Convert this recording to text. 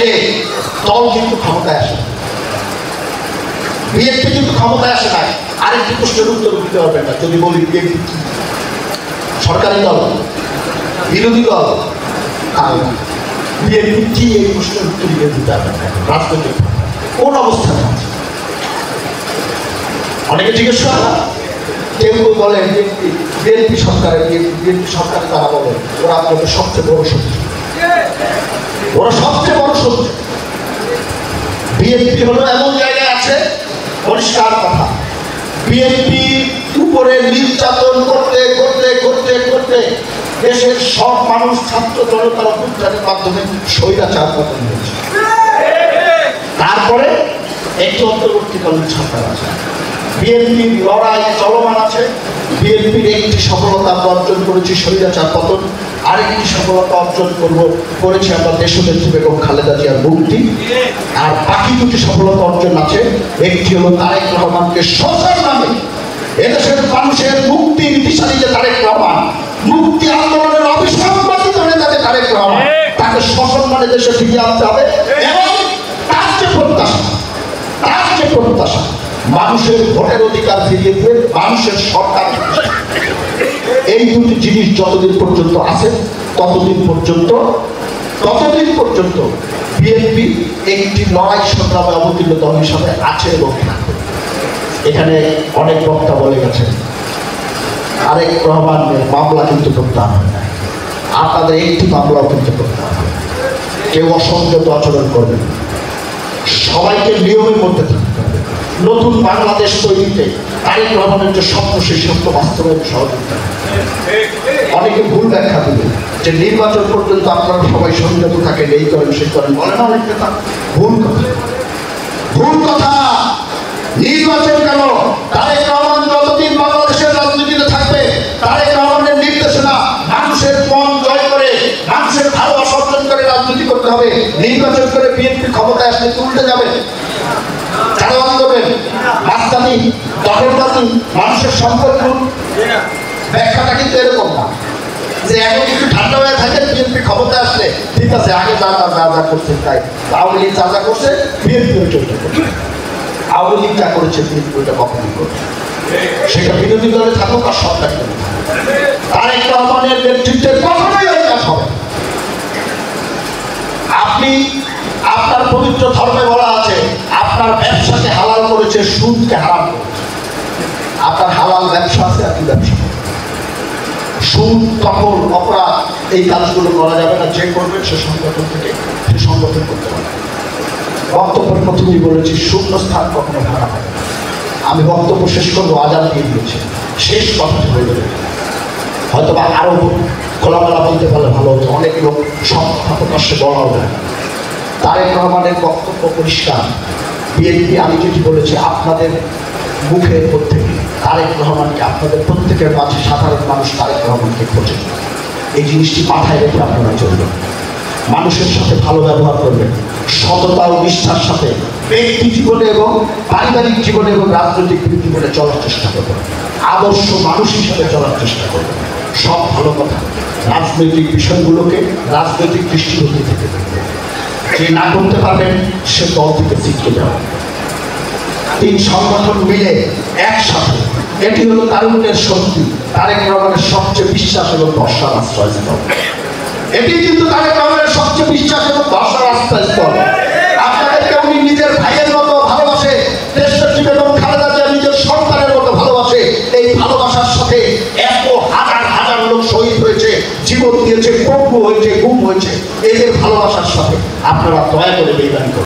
বাইরে দল কিন্তু ক্ষমতায় আসে, বিএনপি কিন্তু ক্ষমতায় আসে নাই। আরেকটি প্রশ্নের উত্তর দিতে পারবেন না যদি বলি বিএনপি সরকারি দল, বিরোধী দল, বিএনপি কি এই প্রশ্নের উত্তর দিয়ে দিতে পারবেন না। রাজনৈতিক কোন অবস্থানে আছে অনেকে জিজ্ঞেস করা, কেউ বলে বিএনপি সরকারের, বিএনপি সরকার তারা বলে ওরা আপনাদের সবচেয়ে বড় শত্রু, ওরা সবচেয়ে বড় শত্রু। বিএনপি হলো এমন জায়গায় আছে, পরিষ্কার কথা, বিএনপি উপরে নির্যাতন করতে করতে করতে করতে দেশের সব মানুষ ছাত্র জনতার অভ্যুত্থানের মাধ্যমে স্বৈরাচার পতন হয়েছে। তারপরে একটি অন্তর্বর্তীকালীন সরকার আছে, বিএনপির লড়াই চলমান আছে। বিএনপির একটি সফলতা আমরা অর্জন করেছি স্বৈরাচার পতন, আরেকটি সফলতা অর্জন করেছি আমরা দেশনেত্রী বেগম খালেদা জিয়ার মুক্তি। আর বাকি দুটি সফলতা অর্জন আছে, একটি হলো তারেক রহমানকে শোষণ নামে এদেশের মানুষের মুক্তির দিশারি যে তারেক রহমান, মুক্তি আন্দোলনের অবিসংবাদিত নেতা যে তারেক রহমান, তাকে শোষণ মানে দেশে ফিরিয়ে আনতে হবে। এবং তার যে প্রত্যাশা মানুষের ভোটের অধিকার ফিরিয়ে দিয়ে মানুষের সরকার, এই দুটি জিনিস যতদিন পর্যন্ত আছে ততদিন পর্যন্ত বিএনপি একটি লড়াই সংগ্রামে অবতীর্ণ দল হিসাবে আছে এবং থাকবে। এখানে অনেক বক্তা বলে গেছেন তারেক রহমানের মামলা কিন্তু করতে হবে না, আপনাদের একটি মামলাও কিন্তু করতে হবে। কেউ অসংযত আচরণ করবে, সবাইকে নিয়মের মধ্যে থাকতে হবে। নতুন বাংলাদেশ তৈরিতে তারেক রহমানের যে স্বপ্ন, সেই স্বপ্ন বাস্তবায়ন সহযোগিতা। অনেকে ভুল ব্যাখ্যা দিবে যে নির্বাচন পর্যন্ত আপনারা সবাই সংযত থাকেন, এই করেন সেই করেন, বলে না অনেক কথা। ভুল কথা। নির্বাচন কেন? তারেক রহমান যতদিন বাংলাদেশের রাজনীতিতে থাকবে, তারেক রহমানের নির্দেশনা মানুষের মন জয় করে, মানুষের ভালোবাসা অর্জন করে রাজনীতি করতে হবে। নির্বাচন করে বিএনপি ক্ষমতায় আসলে উল্টে যাবে, চালান করবেন, রাজধানী দখলবাজি, মানুষের সম্পদ। ব্যাখ্যাটা কিন্তু এরকম না যে এখন একটু ঠান্ডা হয়ে থাকে, বিএনপি ক্ষমতায় আসলে ঠিক আছে, আগে যা করছে তাই, আওয়ামী লীগ যা করছে বিএনপি চলতে করছে, আওয়ামী লীগ যা করেছে বিএনপি ওইটা কখনই করছে, সেটা বিরোধী দলে থাকুক আর সরকার থাকুক। তারেক রহমানের নেতৃত্বে কখনোই ওই কাজ হবে। আপনি আপনার পবিত্র ধর্মে বলা আছে আপনার ব্যবসাকে হালাল করেছে, সুদকে হারাম করেছে। আপনার হালাল ব্যবসা আছে, আপনি ব্যবসা সুদ, দখল, অপরাধ এই কাজগুলো করা যাবে না। যে করবেন সে সংগঠন থেকে সে সংগঠন করতে পারে। বক্তব্যের প্রথমেই বলেছি শূন্য স্থান কখনো ভাড়া হয়। আমি বক্তব্য শেষ করবো, আজান দিয়ে দিয়েছি, শেষ কথাটি হয়ে যাবে। হয়তো বা আরো খোলামেলা বলতে পারলে ভালো হতো, অনেক লোক সব কথা প্রকাশ্যে বলাও যায়। তারেক রহমানের বক্তব্য পরিষ্কার। বিএনপি আমি যেটি বলেছি, আপনাদের মুখের প্রত্যেকে তারেক রহমানকে, আপনাদের প্রত্যেকের মাঝে সাধারণ মানুষ তারেক রহমানকে খোঁজে। এই জিনিসটি মাথায় রেখে আপনারা চলবেন, মানুষের সাথে ভালো ব্যবহার করবেন, সততা ও নিষ্ঠার সাথে ব্যক্তি জীবনে এবং পারিবারিক জীবনে এবং রাজনৈতিক জীবনে চলার চেষ্টা করবেন, আদর্শ মানুষ হিসেবে চলার চেষ্টা করবেন। সব ভালো কথা, রাজনৈতিক বিষয়গুলোকে রাজনৈতিক দৃষ্টিভঙ্গি থেকে দেখবেন। যে না করতে পারবেন সে দল থেকে ছিটকে যাবে। তিন সংগঠন মিলে একসাথে, এটি হলো তারুণ্যের শক্তি। তারেক রহমানের সবচেয়ে বিশ্বাস এবং ভরসার আশ্রয়স্থল। এটি কিন্তু তারেক রহমানের সবচেয়ে বিশ্বাস এবং ভরসার আশ্রয়স্থল। আপনাদেরকে উনি নিজের ভাইয়ের মতো ভালোবাসে, দেশনেত্রী বেগম খালেদা জিয়া নিজের সন্তানের মতো ভালোবাসে। এই ভালোবাসার সাথে এত হাজার হাজার লোক শহীদ হয়েছে, জীবন দিয়েছে, পঙ্গু হয়েছে, গুম হয়েছে। এদের ভালোবাসার সাথে আপনারা দয়া করে বেইমানি করবেন।